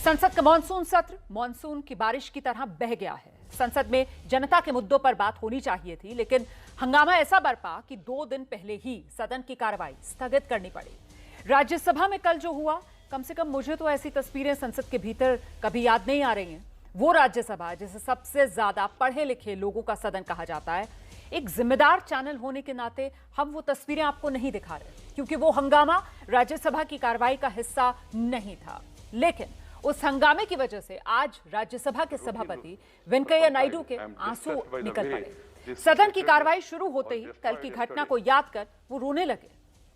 संसद का मॉनसून सत्र मॉनसून की बारिश की तरह बह गया है। संसद में जनता के मुद्दों पर बात होनी चाहिए थी, लेकिन हंगामा ऐसा बरपा कि 2 दिन पहले ही सदन की कार्रवाई स्थगित करनी पड़ी। राज्यसभा में कल जो हुआ, कम से कम मुझे तो ऐसी तस्वीरें संसद के भीतर कभी याद नहीं आ रही हैं। वो राज्यसभा जिसे सबसे ज्यादा पढ़े लिखे लोगों का सदन कहा जाता है, एक जिम्मेदार चैनल होने के नाते हम वो तस्वीरें आपको नहीं दिखा रहे, क्योंकि वो हंगामा राज्यसभा की कार्रवाई का हिस्सा नहीं था। लेकिन उस हंगामे की वजह से आज राज्यसभा के सभापति वेंकैया नायडू के आंसू निकल पड़े। सदन की कार्रवाई शुरू होते ही कल की घटना को याद कर वो रोने लगे।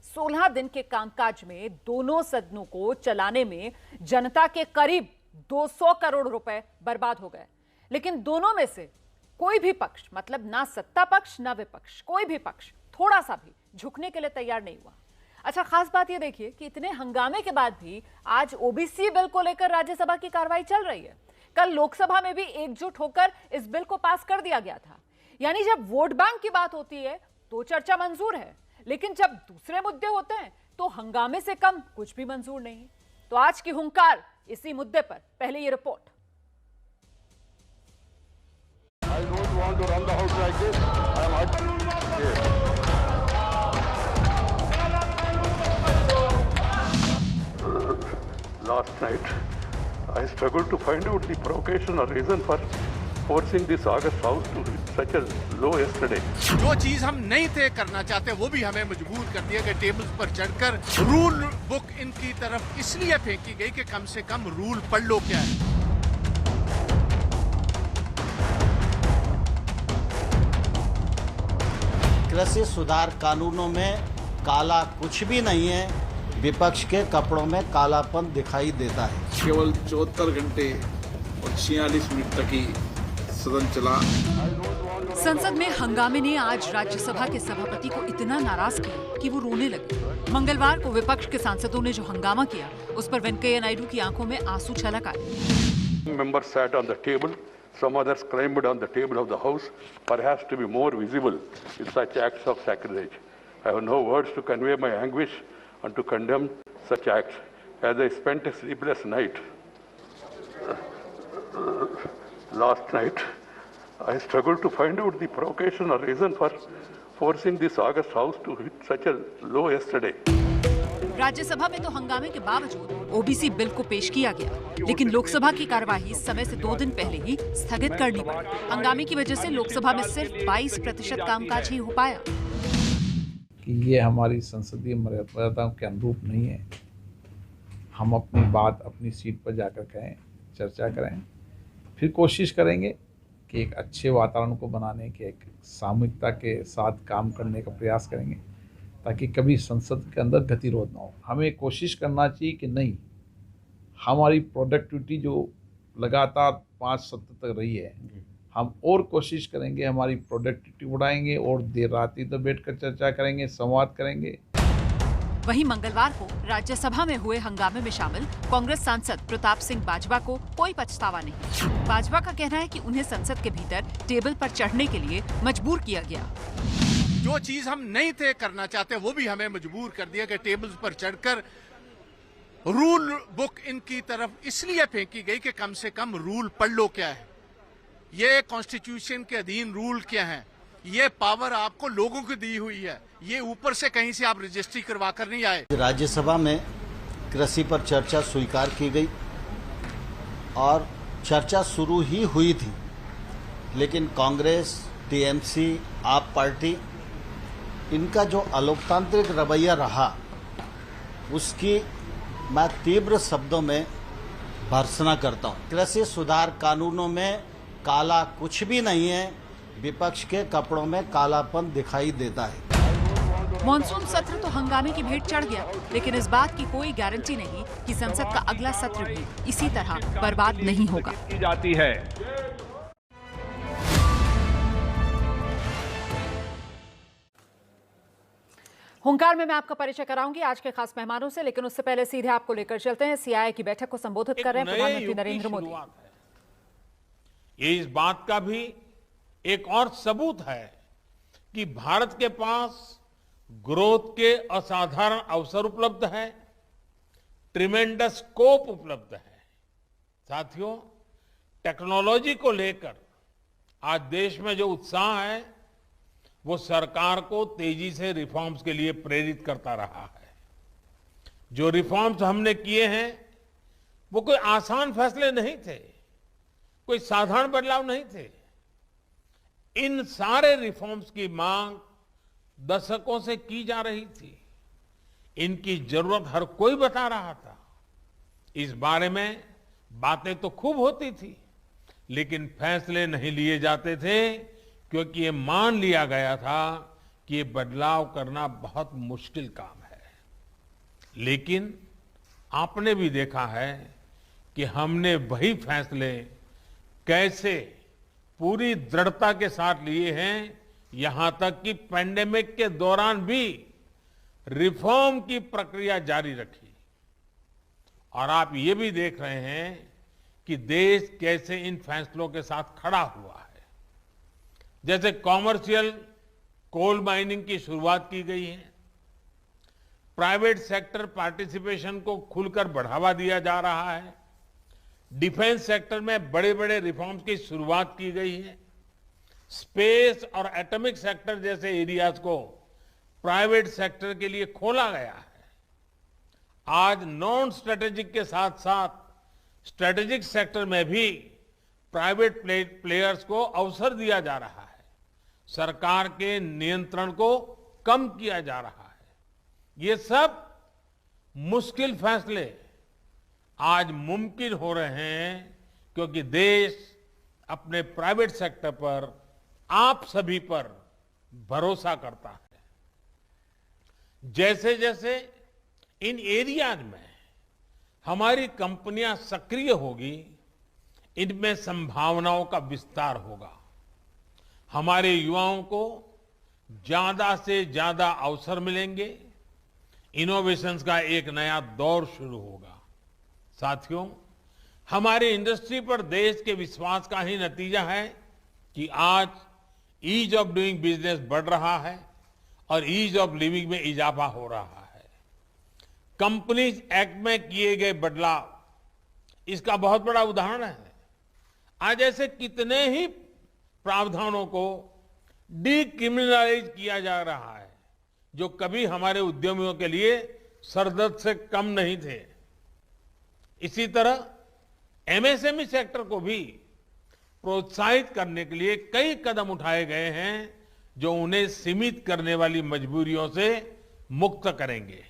16 दिन के कामकाज में दोनों सदनों को चलाने में जनता के करीब 200 करोड़ रुपए बर्बाद हो गए, लेकिन दोनों में से कोई भी पक्ष, मतलब ना सत्ता पक्ष ना विपक्ष, कोई भी पक्ष थोड़ा सा भी झुकने के लिए तैयार नहीं हुआ। अच्छा, खास बात यह देखिए कि इतने हंगामे के बाद भी आज ओबीसी बिल को लेकर राज्यसभा की कार्रवाई चल रही है। कल लोकसभा में भी एकजुट होकर इस बिल को पास कर दिया गया था। यानी जब वोट बैंक की बात होती है तो चर्चा मंजूर है, लेकिन जब दूसरे मुद्दे होते हैं तो हंगामे से कम कुछ भी मंजूर नहीं। तो आज की हुंकार इसी मुद्दे पर। पहले ये report. I don't want to run the house like this. I am Last night, I struggled to find out the provocation or reason for forcing this August House to such a low yesterday. जो चीज हम नहीं तय करना चाहते वो भी हमें मजबूर कर दिया कि टेबल्स पर चढ़कर रूल बुक इनकी तरफ इसलिए फेंकी गई कि कम से कम रूल पढ़ लो क्या है। कृषि सुधार कानूनों में काला कुछ भी नहीं है, विपक्ष के कपड़ों में कालापन दिखाई देता है। केवल 74 घंटे और 46 मिनट तक ही सदन चला। संसद में हंगामे ने आज राज्यसभा के सभापति को इतना नाराज किया कि वो रोने लगे। मंगलवार को विपक्ष के सांसदों ने जो हंगामा किया, उस पर वेंकैया नायडू की आंखों में आंसू छलक आए। Members sat on the table. Some others climbed on the table of the House, perhaps to be more visible in such acts of sacrilege. I have no words to convey my anguish and to condemn such acts. As I spent a sleepless night last night, I struggled to find out the provocation or reason for forcing this August House to hit such a low yesterday. Rajya Sabha में तो हंगामे के बावजूद OBC bill को पेश किया गया, लेकिन लोकसभा की कार्यवाही समय से 2 दिन पहले ही स्थगित करनी पड़ी। हंगामे की वजह से लोकसभा में सिर्फ 22% कामकाज ही हो पाया। कि ये हमारी संसदीय मर्यादाओं के अनुरूप नहीं है। हम अपनी बात अपनी सीट पर जाकर कहें, चर्चा करें, फिर कोशिश करेंगे कि एक अच्छे वातावरण को बनाने के, एक सामूहिकता के साथ काम करने का प्रयास करेंगे, ताकि कभी संसद के अंदर गतिरोध ना हो। हमें कोशिश करना चाहिए कि नहीं, हमारी प्रोडक्टिविटी जो लगातार 5 सत्र तक रही है, हम और कोशिश करेंगे, हमारी प्रोडक्टिविटी बढ़ाएंगे और देर रात तक बैठकर चर्चा करेंगे, संवाद करेंगे। वहीं मंगलवार को राज्यसभा में हुए हंगामे में शामिल कांग्रेस सांसद प्रताप सिंह बाजवा को कोई पछतावा नहीं। बाजवा का कहना है कि उन्हें संसद के भीतर टेबल पर चढ़ने के लिए मजबूर किया गया। जो चीज हम नहीं तय करना चाहते वो भी हमें मजबूर कर दिया कि टेबल्स पर चढ़कर रूल बुक इनकी तरफ इसलिए फेंकी गई कि कम से कम रूल पढ़ लो क्या है। ये कॉन्स्टिट्यूशन के अधीन रूल क्या है, ये पावर आपको लोगों को दी हुई है, ये ऊपर से कहीं से आप रजिस्ट्री करवा कर नहीं आए। राज्यसभा में कृषि पर चर्चा स्वीकार की गई और चर्चा शुरू ही हुई थी, लेकिन कांग्रेस, टीएमसी, आप पार्टी, इनका जो अलोकतांत्रिक रवैया रहा, उसकी मैं तीव्र शब्दों में भर्त्सना करता हूँ। कृषि सुधार कानूनों में काला कुछ भी नहीं है, विपक्ष के कपड़ों में कालापन दिखाई देता है। मॉनसून सत्र तो हंगामे की भेंट चढ़ गया, लेकिन इस बात की कोई गारंटी नहीं कि संसद का अगला सत्र भी इसी तरह बर्बाद नहीं होगा। जाती है। हुंकार में मैं आपका परिचय कराऊंगी आज के खास मेहमानों से, लेकिन उससे पहले सीधे आपको लेकर चलते हैं। सीआईआई की बैठक को संबोधित कर रहे हैं प्रधानमंत्री नरेंद्र मोदी। ये इस बात का भी एक और सबूत है कि भारत के पास ग्रोथ के असाधारण अवसर उपलब्ध है, ट्रिमेंडस स्कोप उपलब्ध है। साथियों, टेक्नोलॉजी को लेकर आज देश में जो उत्साह है वो सरकार को तेजी से रिफॉर्म्स के लिए प्रेरित करता रहा है। जो रिफॉर्म्स हमने किए हैं वो कोई आसान फैसले नहीं थे, कोई साधारण बदलाव नहीं थे। इन सारे रिफॉर्म्स की मांग दशकों से की जा रही थी। इनकी जरूरत हर कोई बता रहा था। इस बारे में बातें तो खूब होती थी, लेकिन फैसले नहीं लिए जाते थे क्योंकि ये मान लिया गया था कि ये बदलाव करना बहुत मुश्किल काम है। लेकिन आपने भी देखा है कि हमने वही फैसले कैसे पूरी दृढ़ता के साथ लिए हैं, यहां तक कि पैंडेमिक के दौरान भी रिफॉर्म की प्रक्रिया जारी रखी। और आप ये भी देख रहे हैं कि देश कैसे इन फैसलों के साथ खड़ा हुआ है। जैसे कॉमर्शियल कोल माइनिंग की शुरुआत की गई है, प्राइवेट सेक्टर पार्टिसिपेशन को खुलकर बढ़ावा दिया जा रहा है, डिफेंस सेक्टर में बड़े बड़े रिफॉर्म्स की शुरुआत की गई है, स्पेस और एटॉमिक सेक्टर जैसे एरियाज को प्राइवेट सेक्टर के लिए खोला गया है। आज नॉन स्ट्रेटेजिक के साथ साथ स्ट्रेटेजिक सेक्टर में भी प्राइवेट प्लेयर्स को अवसर दिया जा रहा है। सरकार के नियंत्रण को कम किया जा रहा है। ये सब मुश्किल फैसले आज मुमकिन हो रहे हैं क्योंकि देश अपने प्राइवेट सेक्टर पर, आप सभी पर भरोसा करता है। जैसे जैसे इन एरियाज में हमारी कंपनियां सक्रिय होगी, इनमें संभावनाओं का विस्तार होगा। हमारे युवाओं को ज्यादा से ज्यादा अवसर मिलेंगे, इनोवेशंस का एक नया दौर शुरू होगा। साथियों, हमारी इंडस्ट्री पर देश के विश्वास का ही नतीजा है कि आज ईज ऑफ डूइंग बिजनेस बढ़ रहा है और ईज ऑफ लिविंग में इजाफा हो रहा है। कंपनीज एक्ट में किए गए बदलाव इसका बहुत बड़ा उदाहरण है। आज ऐसे कितने ही प्रावधानों को डीक्रिमिनलाइज किया जा रहा है जो कभी हमारे उद्यमियों के लिए सरदर्द से कम नहीं थे। इसी तरह एमएसएमई सेक्टर को भी प्रोत्साहित करने के लिए कई कदम उठाए गए हैं जो उन्हें सीमित करने वाली मजबूरियों से मुक्त करेंगे।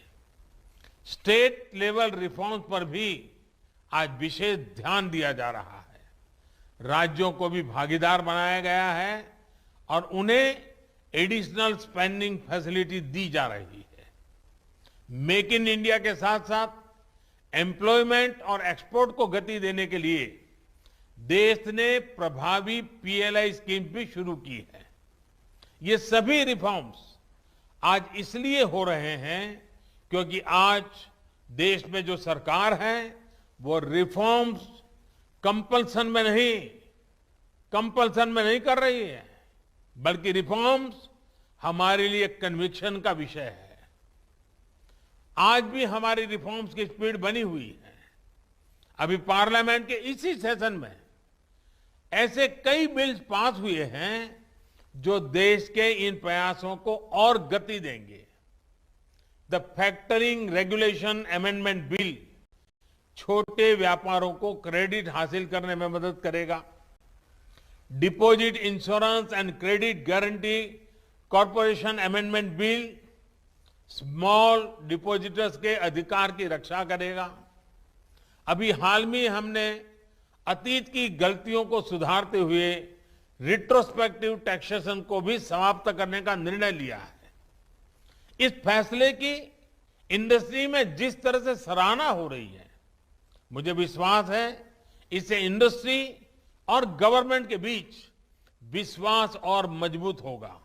स्टेट लेवल रिफॉर्म्स पर भी आज विशेष ध्यान दिया जा रहा है। राज्यों को भी भागीदार बनाया गया है और उन्हें एडिशनल स्पेंडिंग फैसिलिटी दी जा रही है। मेक इन इंडिया के साथ साथ एम्प्लॉयमेंट और एक्सपोर्ट को गति देने के लिए देश ने प्रभावी पीएलआई स्कीम भी शुरू की है। ये सभी रिफॉर्म्स आज इसलिए हो रहे हैं क्योंकि आज देश में जो सरकार है वो रिफॉर्म्स कंपल्सन में नहीं कर रही है, बल्कि रिफॉर्म्स हमारे लिए कन्विक्शन का विषय है। आज भी हमारी रिफॉर्म्स की स्पीड बनी हुई है। अभी पार्लियामेंट के इसी सेशन में ऐसे कई बिल्स पास हुए हैं जो देश के इन प्रयासों को और गति देंगे। The factoring regulation amendment bill छोटे व्यापारों को क्रेडिट हासिल करने में मदद करेगा। Deposit insurance and credit guarantee corporation amendment bill small depositors के अधिकार की रक्षा करेगा। अभी हाल में हमने अतीत की गलतियों को सुधारते हुए रिट्रोस्पेक्टिव टैक्सेशन को भी समाप्त करने का निर्णय लिया है। इस फैसले की इंडस्ट्री में जिस तरह से सराहना हो रही है, मुझे विश्वास है इससे इंडस्ट्री और गवर्नमेंट के बीच विश्वास और मजबूत होगा।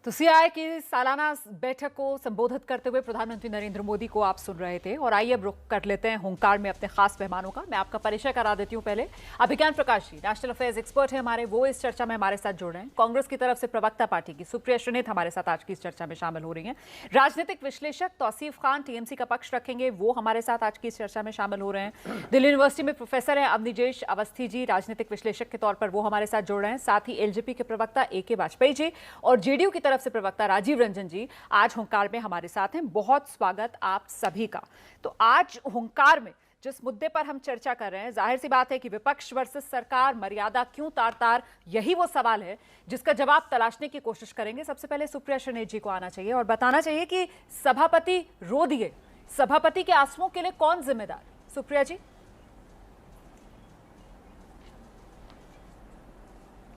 तो सीआईआई की सालाना बैठक को संबोधित करते हुए प्रधानमंत्री नरेंद्र मोदी को आप सुन रहे थे और आइए अब रुख कर लेते हैं हुंकार में अपने खास मेहमानों का। मैं आपका परिचय करा देती हूं। पहले अभिज्ञान Prakash ji national affairs expert है हमारे, वो इस चर्चा में हमारे साथ जुड़ रहे हैं। कांग्रेस की तरफ से प्रवक्ता पार्टी की सुप्रिया श्रीनेत हमारे साथ आज की इस चर्चा में शामिल हो रही हैं। राजनीतिक विश्लेषक तौसीफ खान टीएमसी का पक्ष रखेंगे, वो हमारे साथ आज की इस चर्चा में शामिल हो रहे हैं। दिल्ली यूनिवर्सिटी में प्रोफेसर हैं अवनिजेश अवस्थी जी, राजनीतिक विश्लेषक के तौर पर वो हमारे साथ जुड़ रहे हैं। साथ ही एलजेपी के प्रवक्ता AK वाजपेयी जी और जेडीयू की तरफ से प्रवक्ता राजीव रंजन जी आज हुंकार में हमारे साथ हैं। बहुत स्वागत आप सभी का। तो आज हुंकार में जिस मुद्दे पर हम चर्चा कर रहे हैं, जाहिर सी बात है कि विपक्ष वर्सेस सरकार, मर्यादा क्यों तार तार, यही वो सवाल है जिसका जवाब तलाशने की कोशिश करेंगे। सबसे पहले सुप्रिया श्रीनेत जी को आना चाहिए और बताना चाहिए कि सभापति रो दिए, सभापति के आंसुओं के लिए कौन जिम्मेदार? सुप्रिया जी।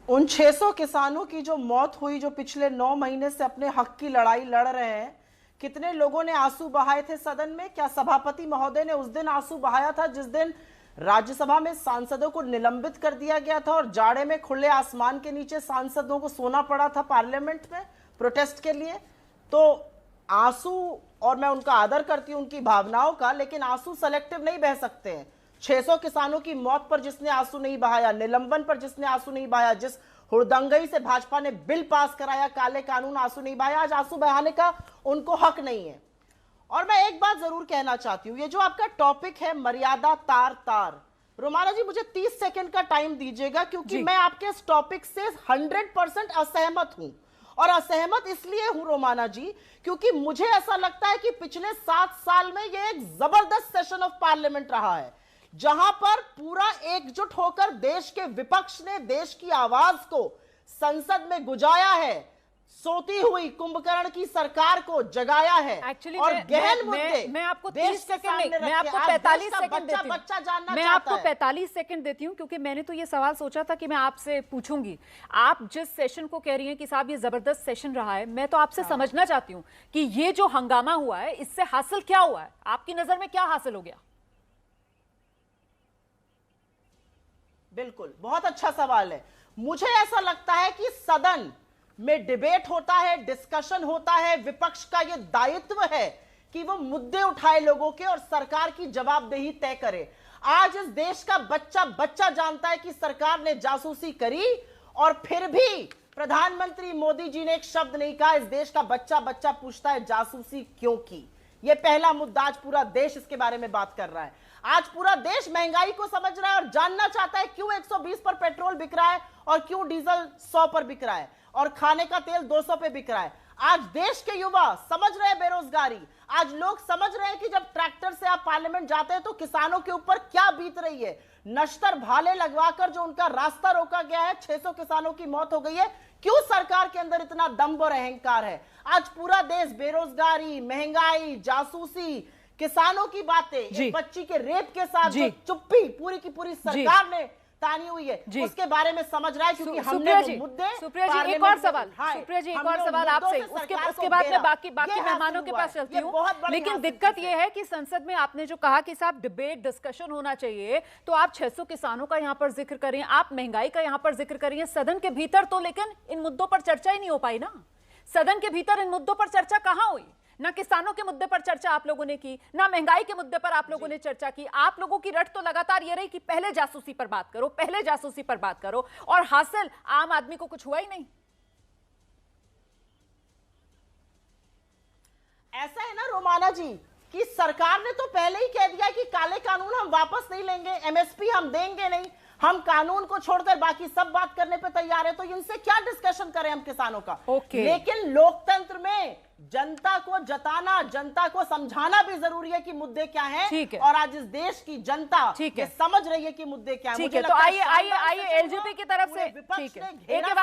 उन 600 किसानों की जो मौत हुई, जो पिछले 9 महीने से अपने हक की लड़ाई लड़ रहे हैं, कितने लोगों ने आंसू बहाए थे सदन में? क्या सभापति महोदय ने उस दिन आंसू बहाया था जिस दिन राज्यसभा में सांसदों को निलंबित कर दिया गया था और जाड़े में खुले आसमान के नीचे सांसदों को सोना पड़ा था पार्लियामेंट में प्रोटेस्ट के लिए? तो आंसू, और मैं उनका आदर करती हूं उनकी भावनाओं का, लेकिन आंसू सेलेक्टिव नहीं बह सकते हैं। 600 किसानों की मौत पर जिसने आंसू नहीं बहाया, निलंबन पर जिसने आंसू नहीं बहाया, जिस हुड़दंगई से भाजपा ने बिल पास कराया, काले कानून, आंसू नहीं बहाया, आज आंसू बहाने का उनको हक नहीं है। और मैं एक बात जरूर कहना चाहती हूं, ये जो आपका टॉपिक है मर्यादा तार तार, रोमाना जी मुझे 30 सेकंड का टाइम दीजिएगा, क्योंकि मैं आपके इस टॉपिक से 100% असहमत हूं। और असहमत इसलिए हूं रोमाना जी, क्योंकि मुझे ऐसा लगता है कि पिछले 7 साल में यह एक जबरदस्त सेशन ऑफ पार्लियामेंट रहा है, जहां पर पूरा एकजुट होकर देश के विपक्ष ने देश की आवाज को संसद में गुजाया है, सोती हुई कुंभकर्ण की सरकार को जगाया है। एक्चुअली और गहन मुद्दे मैं आपको 30 सेकंड नहीं, मैं आपको 45 सेकंड देती हूं। बच्चा जानना मैं चाहता आपको है। 45 सेकंड देती हूं, क्योंकि मैंने तो ये सवाल सोचा था कि मैं आपसे पूछूंगी। आप जिस सेशन को कह रही हैं कि साहब ये जबरदस्त सेशन रहा है, मैं तो आपसे समझना चाहती हूं कि ये जो हंगामा हुआ है इससे हासिल क्या हुआ है? आपकी नजर में क्या हासिल हो गया? बिल्कुल, बहुत अच्छा सवाल है। मुझे ऐसा लगता है कि सदन में डिबेट होता है, डिस्कशन होता है, विपक्ष का यह दायित्व है कि वो मुद्दे उठाए लोगों के और सरकार की जवाबदेही तय करे। आज इस देश का बच्चा जानता है कि सरकार ने जासूसी करी और फिर भी प्रधानमंत्री मोदी जी ने एक शब्द नहीं कहा। इस देश का बच्चा पूछता है जासूसी क्यों की? यह पहला मुद्दा, आज पूरा देश इसके बारे में बात कर रहा है। आज पूरा देश महंगाई को समझ रहा है और जानना चाहता है क्यों 120 पर पेट्रोल बिक रहा है और क्यों डीजल 100 पर बिक रहा है और खाने का तेल 200 पे बिक रहा है। आज देश के युवा समझ रहे हैं बेरोजगारी। आज लोग समझ रहे हैं कि जब ट्रैक्टर से आप पार्लियामेंट जाते हैं तो किसानों के ऊपर क्या बीत रही है। नश्तर भाले लगवाकर जो उनका रास्ता रोका गया है, 600 किसानों की मौत हो गई है। क्यों सरकार के अंदर इतना दम्भ और अहंकार है? आज पूरा देश बेरोजगारी, महंगाई, जासूसी, किसानों की बातें, एक बच्ची के रेप के साथ जो चुप्पी पूरी की पूरी सरकार ने तानी हुई है, उसके बारे में समझ रहा है। क्योंकि हमने वो मुद्दे, सुप्रिया जी एक और सवाल, सुप्रिया जी एक और सवाल आपसे, उसके बाद में बाकी मेहमानों के पास चलती हूँ। लेकिन दिक्कत ये है कि संसद में आपने जो कहा कि साहब डिबेट डिस्कशन होना चाहिए, तो आप 600 किसानों का यहाँ पर जिक्र करें, आप महंगाई का यहाँ पर जिक्र करिए सदन के भीतर, तो लेकिन इन मुद्दों पर चर्चा ही नहीं हो पाई ना। सदन के भीतर इन मुद्दों पर चर्चा कहां हुई? ना किसानों के मुद्दे पर चर्चा आप लोगों ने की, ना महंगाई के मुद्दे पर आप लोगों ने चर्चा की। आप लोगों की रट तो लगातार ये रही कि पहले जासूसी पर बात करो, पहले जासूसी पर बात करो, और हासिल आम आदमी को कुछ हुआ ही नहीं। ऐसा है ना रोमाना जी कि सरकार ने तो पहले ही कह दिया कि काले कानून हम वापस नहीं लेंगे, MSP हम देंगे नहीं, हम कानून को छोड़कर बाकी सब बात करने पे तैयार है। तो इनसे क्या डिस्कशन करें हम किसानों का? लेकिन लोकतंत्र में जनता को जताना, जनता को समझाना भी जरूरी है कि मुद्दे क्या हैं। और आज इस देश की जनता ये समझ रही है कि मुद्दे क्या हैं। तो आइए एलजेपी की तरफ से, ठीक है, AK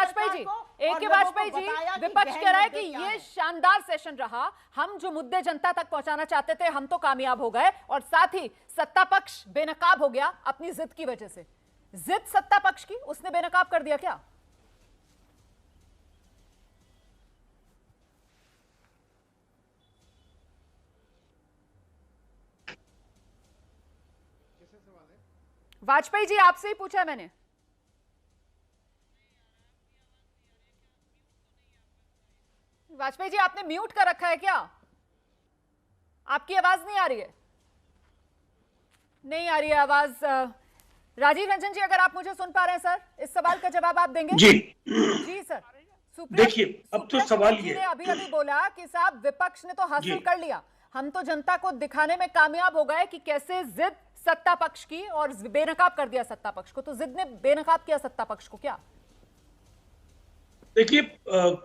वाजपेयी जी, विपक्ष कह रहा है कि ये शानदार सेशन रहा, हम जो मुद्दे जनता तक पहुंचाना चाहते थे हम तो कामयाब हो गए, और साथ ही सत्ता पक्ष बेनकाब हो गया अपनी जिद की वजह से। जिद सत्ता पक्ष की उसने बेनकाब कर दिया क्या? वाजपेयी जी आपसे ही पूछा मैंने। वाजपेयी जी आपने म्यूट कर रखा है क्या? आपकी आवाज नहीं आ रही है। नहीं आ रही है आवाज। राजीव रंजन जी, अगर आप मुझे सुन पा रहे हैं सर, इस सवाल का जवाब आप देंगे? जी जी सर। देखिए, अब तो सवाल ये ने अभी बोला कि साहब विपक्ष ने तो हासिल कर लिया, हम तो जनता को दिखाने में कामयाब हो गए कि कैसे जिद सत्ता पक्ष की और बेनकाब कर दिया सत्ता पक्ष को। तो जिद ने बेनकाब किया सत्ता पक्ष को क्या? देखिए,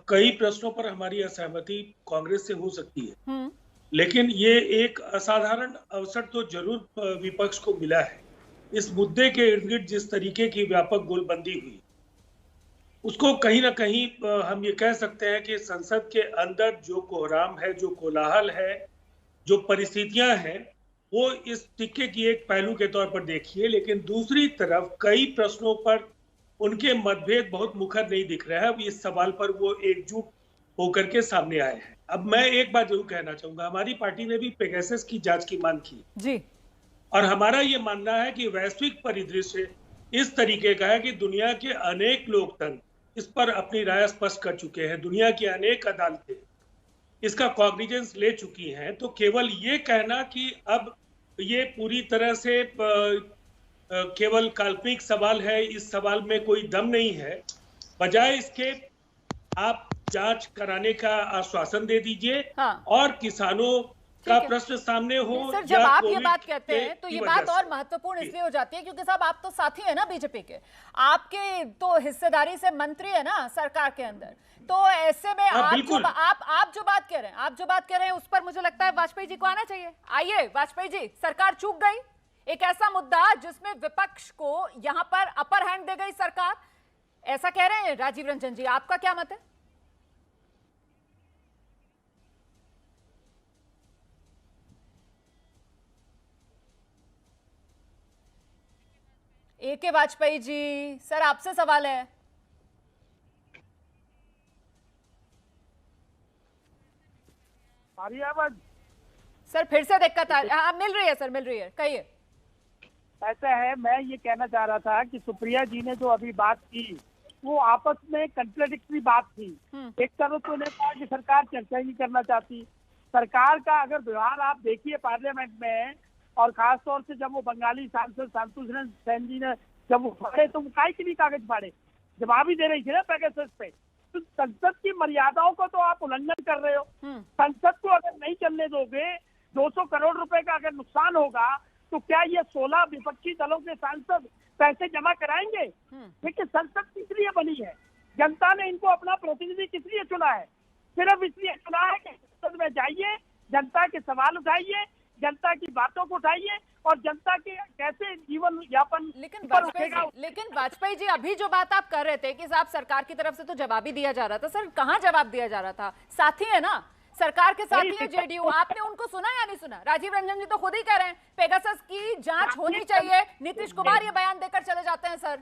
कई प्रश्नों पर हमारी असहमति कांग्रेस से हो सकती है, लेकिन ये एक असाधारण अवसर तो जरूर विपक्ष को मिला है। इस मुद्दे के इर्द गिर्द जिस तरीके की व्यापक गोलबंदी हुई, उसको कहीं ना कहीं हम ये कह सकते हैं कि संसद के अंदर जो कोहराम है, जो कोलाहल है, जो परिस्थितियां हैं, वो इस टिक्के की एक पहलू के तौर पर देखिए। लेकिन दूसरी तरफ कई प्रश्नों पर उनके मतभेद बहुत मुखर नहीं दिख रहा है। अब इस सवाल पर वो एकजुट होकर के सामने आए हैं। अब मैं एक बात जरूर कहना चाहूंगा, हमारी पार्टी ने भी पेगासस की जांच की मांग की जी, और हमारा ये मानना है कि वैश्विक परिदृश्य इस तरीके का है कि दुनिया के अनेक लोकतंत्र इस पर अपनी राय स्पष्ट कर चुके हैं, दुनिया की अनेक अदालतें इसका कॉग्निजेंस ले चुकी हैं। तो केवल ये कहना कि अब ये पूरी तरह से केवल काल्पनिक सवाल है, इस सवाल में कोई दम नहीं है, बजाय इसके आप जांच कराने का आश्वासन दे दीजिए। हाँ। और किसानों का प्रश्न सामने हो। सर, जब आप ये बात कहते हैं तो ये बात और महत्वपूर्ण इसलिए हो जाती है क्योंकि साहब आप तो साथी है ना बीजेपी के, आपके तो हिस्सेदारी से मंत्री है ना सरकार के अंदर। तो ऐसे में आप जो बात कह रहे हैं उस पर मुझे लगता है वाजपेयी जी को आना चाहिए। आइए वाजपेयी जी, सरकार चूक गई, एक ऐसा मुद्दा जिसमें विपक्ष को यहां पर अपर हैंड दे गई सरकार, ऐसा कह रहे हैं राजीव रंजन जी, आपका क्या मत है? ए.के. वाजपेयी जी, सर आपसे सवाल है। आवाज सर फिर से दिक्कत आ रही है? मिल रही है सर, मिल रही है, कहिए। ऐसा है, मैं ये कहना चाह रहा था कि सुप्रिया जी ने जो अभी बात की वो आपस में कंट्राडिक्टरी बात थी। एक तरफ तो उन्हें कहा कि सरकार चर्चा ही नहीं करना चाहती। सरकार का अगर व्यवहार आप देखिए पार्लियामेंट में, और खास तौर से जब वो बंगाली सांसद संतोष सेन जी ने जब वो फाड़े तो वो काहे के लिए कागज फाड़े, जवाब ही दे रही थी ना पेगासस पे। तो संसद की मर्यादाओं को तो आप उल्लंघन कर रहे हो। संसद को अगर नहीं चलने दोगे, 200 करोड़ रुपए का अगर नुकसान होगा तो क्या ये 16 विपक्षी दलों के सांसद पैसे जमा कराएंगे? देखिए, संसद किस लिए बनी है? जनता ने इनको अपना प्रतिनिधि किस लिए चुना है? सिर्फ इसलिए चुना है कि संसद में जाइए, जनता के सवाल उठाइए, जनता की बातों को उठाइए और जनता के कैसे जीवन यापन। लेकिन वाजपेयी जी, अभी जो बात आप कर रहे थे कि साहब सरकार की तरफ से तो जवाब ही दिया जा रहा था, सर कहाँ जवाब दिया जा रहा था? साथी है ना, सरकार के साथी है जेडीयू, आपने उनको सुना या नहीं सुना? राजीव रंजन जी तो खुद ही कह रहे हैं पेगासस की जांच होनी चाहिए, नीतीश कुमार ये बयान देकर चले जाते हैं। सर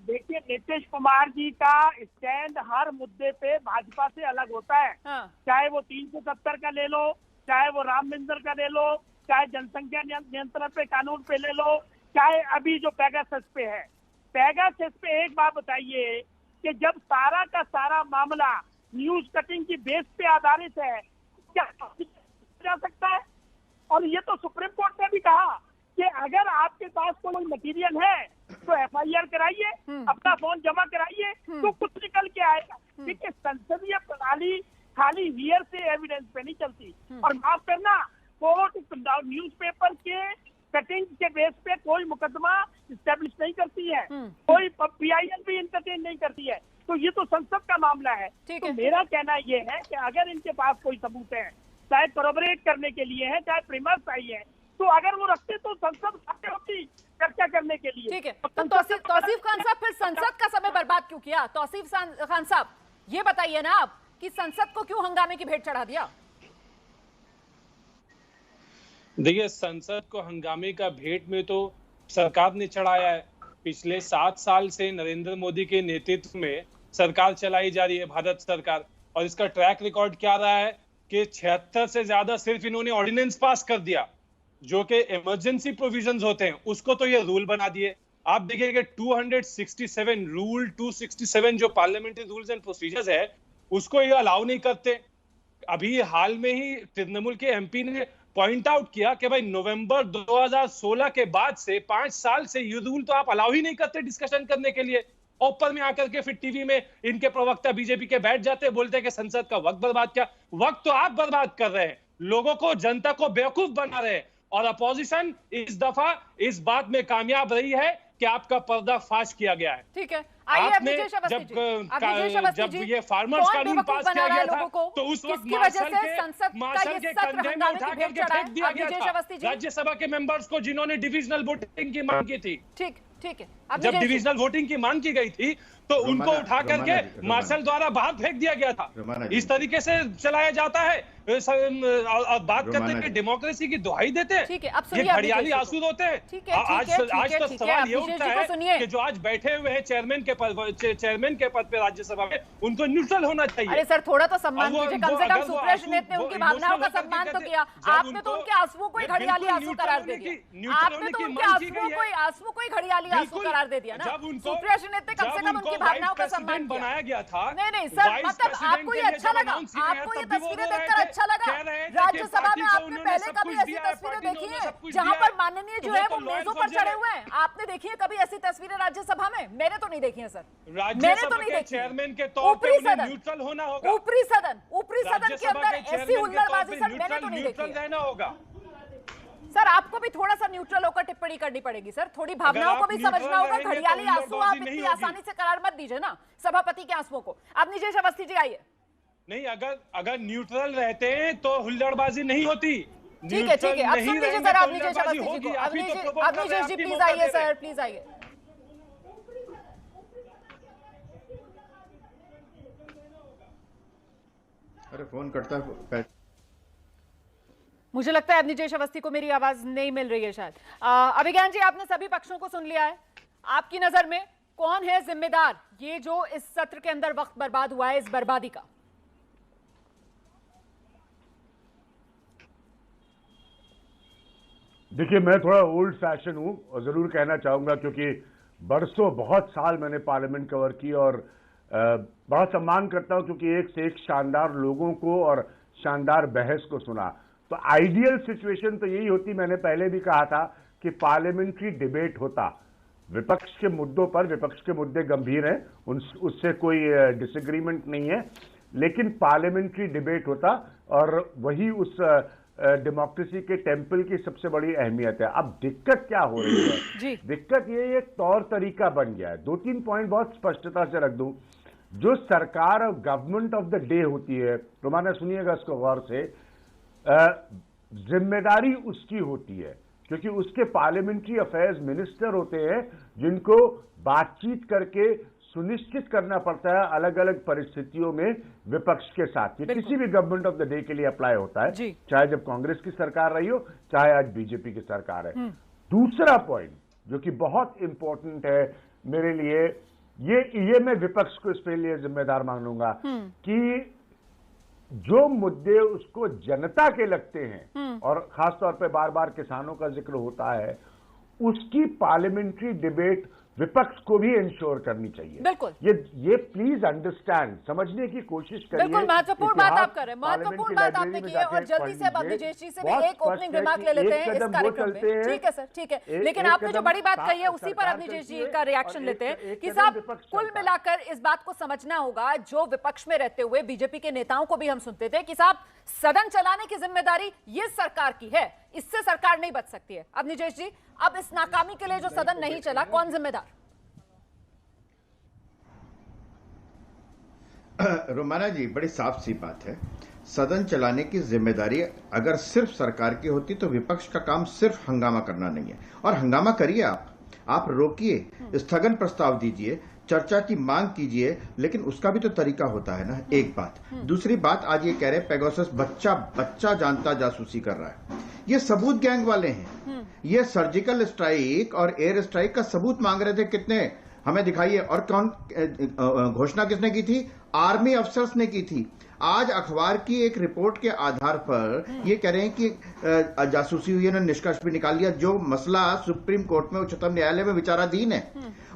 देखिए, नीतीश कुमार जी का स्टैंड हर मुद्दे पे भाजपा से अलग होता है। चाहे वो 370 का ले लो, चाहे वो राम मंदिर का ले लो, चाहे जनसंख्या नियंत्रण पे कानून पे ले लो, चाहे अभी जो पेगासस पे है। पेगासस पे एक बात बताइए कि जब सारा का सारा मामला न्यूज कटिंग की बेस पे आधारित है, क्या जा सकता है? और ये तो सुप्रीम कोर्ट ने भी कहा कि अगर आपके पास कोई मटेरियल है तो एफआईआर कराइए, अपना फोन जमा कराइए, तो कुछ निकल के आएगा। देखिए, संसदीय प्रणाली खाली हियर से एविडेंस पे नहीं चलती। और माफ करना, कोर्ट न्यूज़पेपर के कटिंग के बेस पे कोई मुकदमा स्टैब्लिश नहीं करती है, कोई पीआईएल भी इंटरटेन नहीं करती है। तो ये तो संसद का मामला है। तो मेरा कहना ये है कि अगर इनके पास कोई सबूत है, चाहे कोरबोरेट करने के लिए है, चाहे प्रीमस चाहिए है, तो अगर वो रखते तो संसद होती चर्चा करने के लिए। ठीक है, तो तौसीफ खान साहब, फिर संसद का समय बर्बाद क्यों किया? तौसीफ खान साहब, ये बताइए ना आप कि संसद को क्यों हंगामे की भेंट चढ़ा दिया? देखिए, संसद को हंगामे का भेंट में तो सरकार ने चढ़ाया है। पिछले 7 साल से नरेंद्र मोदी के नेतृत्व में सरकार चलाई जा रही है, भारत सरकार, और इसका ट्रैक रिकॉर्ड क्या रहा है कि 76 से ज्यादा सिर्फ इन्होंने ऑर्डिनेंस पास कर दिया, जो कि इमरजेंसी प्रोविजंस होते हैं, उसको तो ये रूल बना दिए। आप देखिए 267 रूल 267 जो पार्लियामेंट्री रूल्स एंड प्रोसीजर्स है, उसको ये अलाउ नहीं करते। अभी हाल में ही तृणमूल के एमपी ने पॉइंट आउट किया कि भाई नवंबर 2016 के बाद से 5 साल से ये रूल तो आप अलाउ ही नहीं करते डिस्कशन करने के लिए। ऊपर में आकर के फिर टीवी में इनके प्रवक्ता बीजेपी के बैठ जाते, बोलते हैं कि संसद का वक्त बर्बाद किया। वक्त तो आप बर्बाद कर रहे हैं, लोगों को, जनता को बेवकूफ बना रहे हैं। और अपोजिशन इस दफा इस बात में कामयाब रही है कि आपका पर्दाफाश किया गया है। ठीक है, आपने जब ये फार्मर्स कानून पास किया गया था तो उस वक्त मार्शल के कंधे में उठा करके फेंक दिया गया था राज्यसभा के मेंबर्स को जिन्होंने डिविजनल वोटिंग की मांग की थी। ठीक है, जब डिविजनल वोटिंग की मांग की गई थी तो उनको उठा करके मार्शल द्वारा बाहर फेंक दिया गया था। इस तरीके से चलाया जाता है और बात करते हैं डेमोक्रेसी की दुहाई देते हैं। ये घड़ियाली आंसू रोते हैं। आज तो सवाल ये उठता है कि जो आज बैठे हुए हैं चेयरमैन के पद पे राज्यसभा में, उनको न्यूट्रल होना चाहिए। अरे सर, थोड़ा तो सम्मान कीजिए, कम से कम सुप्रिया ने उनकी भावनाओं का सम्मान तो किया। आपने तो उनके आंसुओं को घड़ियाली आंसू करार दे दिया। आपने तो उनके आंसुओं को घड़ियाली आंसू करार दे दिया ना। सुप्रिया ने कम से कम उनकी भावनाओं का सम्मान बनाया गया था। नहीं सर, मतलब आपको ये अच्छा लगा, आपको ये तस्वीरें देखकर अच्छा लगा? राज्यसभा में आपने पहले कभी ऐसी तस्वीरें देखी है जहां पर माननीय जो है वो मेजों पर चढ़े हुए हैं? आपने देखी है कभी ऐसी तस्वीरें राज्यसभा में? मैंने तो नहीं देखी है सर, मैंने तो नहीं देखी। चेयरमैन के तौर पे उन्हें न्यूट्रल होना होगा। ऊपरी सदन के अंदर ऐसी हुल्लड़बाजी सर मैंने तो नहीं देखी। रहना होगा सर, आपको भी थोड़ा सा न्यूट्रल होकर टिप्पणी करनी पड़ेगी सर, थोड़ी भावनाओं को भी समझना होगा। घड़ियाली आंसू आप इतनी आसानी से करार मत दीजिए ना सभापति के आंसुओं को। अब नीजेश अवस्थी जी आइए। नहीं, अगर न्यूट्रल रहते हैं तो हुल्लड़बाजी नहीं होती। ठीक है, अब सुन लीजिए सर, आप नीजेश अवस्थी जी को। अब नीजेश जी प्लीज आइए सर, प्लीज आइए। अरे फोन करता है। मुझे लगता है अब नीजेश अवस्थी को मेरी आवाज नहीं मिल रही है शायद। अभिज्ञान जी, आपने सभी पक्षों को सुन लिया है। आपकी नजर में कौन है जिम्मेदार ये जो इस सत्र के अंदर वक्त बर्बाद हुआ है, इस बर्बादी का? देखिए, मैं थोड़ा ओल्ड फैशन हूं और जरूर कहना चाहूंगा, क्योंकि बरसों, बहुत साल मैंने पार्लियामेंट कवर की और बड़ा सम्मान करता हूं, क्योंकि एक से एक शानदार लोगों को और शानदार बहस को सुना। तो आइडियल सिचुएशन तो यही होती, मैंने पहले भी कहा था कि पार्लियामेंट्री डिबेट होता। विपक्ष के मुद्दों पर, विपक्ष के मुद्दे गंभीर हैं, उससे कोई डिसएग्रीमेंट नहीं है, लेकिन पार्लियामेंट्री डिबेट होता और वही उस डेमोक्रेसी के टेम्पल की सबसे बड़ी अहमियत है। अब दिक्कत क्या हो रही है? दिक्कत ये एक तौर तरीका बन गया है। 2-3 पॉइंट बहुत स्पष्टता से रख दूं। जो सरकार और गवर्नमेंट ऑफ द डे होती है, रोमाना सुनिएगा इसको गौर से, जिम्मेदारी उसकी होती है, क्योंकि उसके पार्लियामेंट्री अफेयर्स मिनिस्टर होते हैं जिनको बातचीत करके सुनिश्चित करना पड़ता है अलग अलग परिस्थितियों में विपक्ष के साथ। ये किसी भी गवर्नमेंट ऑफ द डे के लिए अप्लाई होता है, चाहे जब कांग्रेस की सरकार रही हो, चाहे आज बीजेपी की सरकार है। दूसरा पॉइंट जो कि बहुत इंपॉर्टेंट है मेरे लिए, ये मैं विपक्ष को इसके लिए जिम्मेदार मानूंगा कि जो मुद्दे उसको जनता के लगते हैं, और खासतौर पे बार बार किसानों का जिक्र होता है, उसकी पार्लियामेंट्री डिबेट विपक्ष को भी इंश्योर करनी चाहिए। बिल्कुल, ये प्लीज अंडरस्टैंड, समझने की कोशिश करिए। बिल्कुल महत्वपूर्ण बात आप कर रहे हैं, महत्वपूर्ण बात आपने की है। और जल्दी से अब अभिजीत जी से भी एक ओपनिंग रिमार्क ले लेते हैं इस कार्यक्रम में। ठीक है सर, ठीक है, लेकिन आपने जो बड़ी बात कही है उसी पर अभिजीत जी का रिएक्शन लेते हैं कि साहब कुल मिलाकर इस बात को समझना होगा, जो विपक्ष में रहते हुए बीजेपी के नेताओं को भी हम सुनते थे कि साहब सदन चलाने की जिम्मेदारी ये सरकार की है, इससे सरकार नहीं बच सकती है। अब निजेश जी, अब इस नाकामी के लिए जो सदन नहीं चला, कौन जिम्मेदार? रोमाना जी, बड़ी साफ सी बात है। सदन चलाने की जिम्मेदारी अगर सिर्फ सरकार की होती तो विपक्ष का काम सिर्फ हंगामा करना नहीं है। और हंगामा करिए, आप रोकिए, स्थगन प्रस्ताव दीजिए, चर्चा की मांग कीजिए, लेकिन उसका भी तो तरीका होता है ना। एक बात। दूसरी बात, आज ये कह रहे पेगासस बच्चा जानता जासूसी कर रहा है। ये सबूत गैंग वाले हैं। ये सर्जिकल स्ट्राइक और एयर स्ट्राइक का सबूत मांग रहे थे, कितने हमें दिखाइए। और कौन घोषणा किसने की थी? आर्मी अफसर्स ने की थी। आज अखबार की एक रिपोर्ट के आधार पर ये कह रहे हैं कि जासूसी हुई है, निष्कर्ष भी निकाल लिया। जो मसला सुप्रीम कोर्ट में, उच्चतम न्यायालय में विचाराधीन है,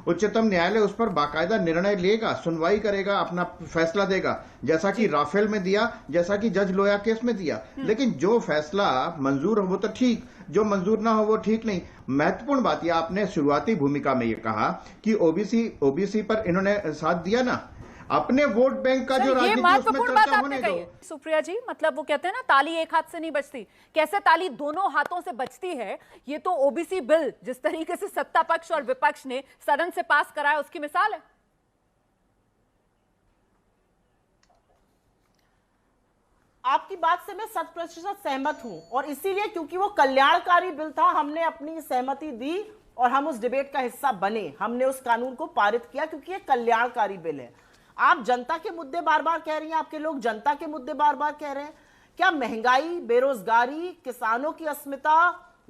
उच्चतम न्यायालय उस पर बाकायदा निर्णय लेगा, सुनवाई करेगा, अपना फैसला देगा, जैसा कि राफेल में दिया, जैसा कि जज लोया केस में दिया। लेकिन जो फैसला मंजूर हो वो तो ठीक, जो मंजूर ना हो वो ठीक नहीं। महत्वपूर्ण बात यह, आपने शुरुआती भूमिका में ये कहा कि ओबीसी पर इन्होंने साथ दिया ना, अपने वोट बैंक का जो राजनीति उसमें चर्चा होने दो। सुप्रिया जी, मतलब वो कहते हैं ना, ताली एक हाथ से नहीं बजती, कैसे ताली दोनों हाथों से बजती है। ये तो ओबीसी बिल जिस तरीके से सत्ता पक्ष और विपक्ष ने सदन से पास कराया उसकी मिसाल है। आपकी बात से मैं 100% सहमत हूं, और इसीलिए क्योंकि वो कल्याणकारी बिल था, हमने अपनी सहमति दी और हम उस डिबेट का हिस्सा बने। हमने उस कानून को पारित किया क्योंकि ये कल्याणकारी बिल है। आप जनता के मुद्दे बार बार कह रही हैं, आपके लोग जनता के मुद्दे बार बार कह रहे हैं। क्या महंगाई, बेरोजगारी, किसानों की अस्मिता,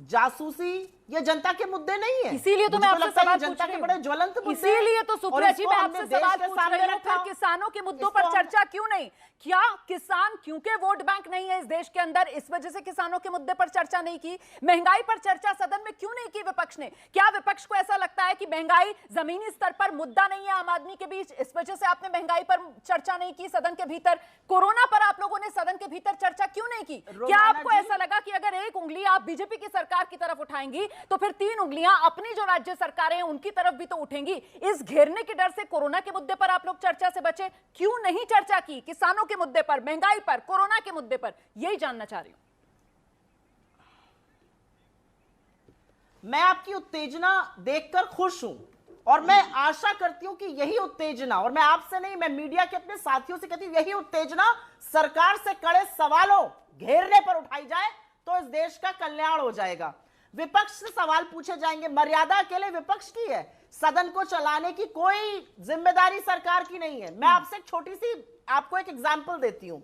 जासूसी, ये जनता के मुद्दे नहीं है? इसीलिए तो मैं आपसे सवाल जनता के बड़े ज्वलंत मुद्दे, इसीलिए तो सुप्रिया जी मैं आपसे सवाल पूछ रही हूं, फिर किसानों के मुद्दों पर चर्चा क्यों नहीं? क्या किसान क्योंकि वोट बैंक नहीं है इस देश के अंदर, इस वजह से किसानों के मुद्दे पर चर्चा नहीं की? महंगाई पर चर्चा सदन में क्यों नहीं की विपक्ष ने? क्या विपक्ष को ऐसा लगता है कि महंगाई जमीनी स्तर पर मुद्दा नहीं है आम आदमी के बीच, इस वजह से आपने महंगाई पर चर्चा नहीं की सदन के भीतर? कोरोना पर आप लोगों ने सदन के भीतर चर्चा क्यों नहीं की? क्या आपको ऐसा लगा कि अगर एक उंगली आप बीजेपी की सरकार की तरफ उठाएंगी तो फिर 3 उंगलियां अपनी जो राज्य सरकारें हैं उनकी तरफ भी तो उठेंगी? इस घेरने के डर से कोरोना के मुद्दे पर आप लोग चर्चा से बचे, क्यों नहीं चर्चा की किसानों के मुद्दे पर, महंगाई पर, कोरोना के मुद्दे पर? यही जानना चाह रही हूं। मैं आपकी उत्तेजना देखकर खुश हूं और मैं आशा करती हूं कि यही उत्तेजना, और मैं आपसे नहीं, मैं मीडिया के अपने साथियों से कहती हूं, यही उत्तेजना सरकार से कड़े सवालों घेरने पर उठाई जाए तो इस देश का कल्याण हो जाएगा। विपक्ष से सवाल पूछे जाएंगे, मर्यादा अकेले विपक्ष की है, सदन को चलाने की कोई जिम्मेदारी सरकार की नहीं है। मैं आपसे एक छोटी सी आपको एक एग्जांपल देती हूं।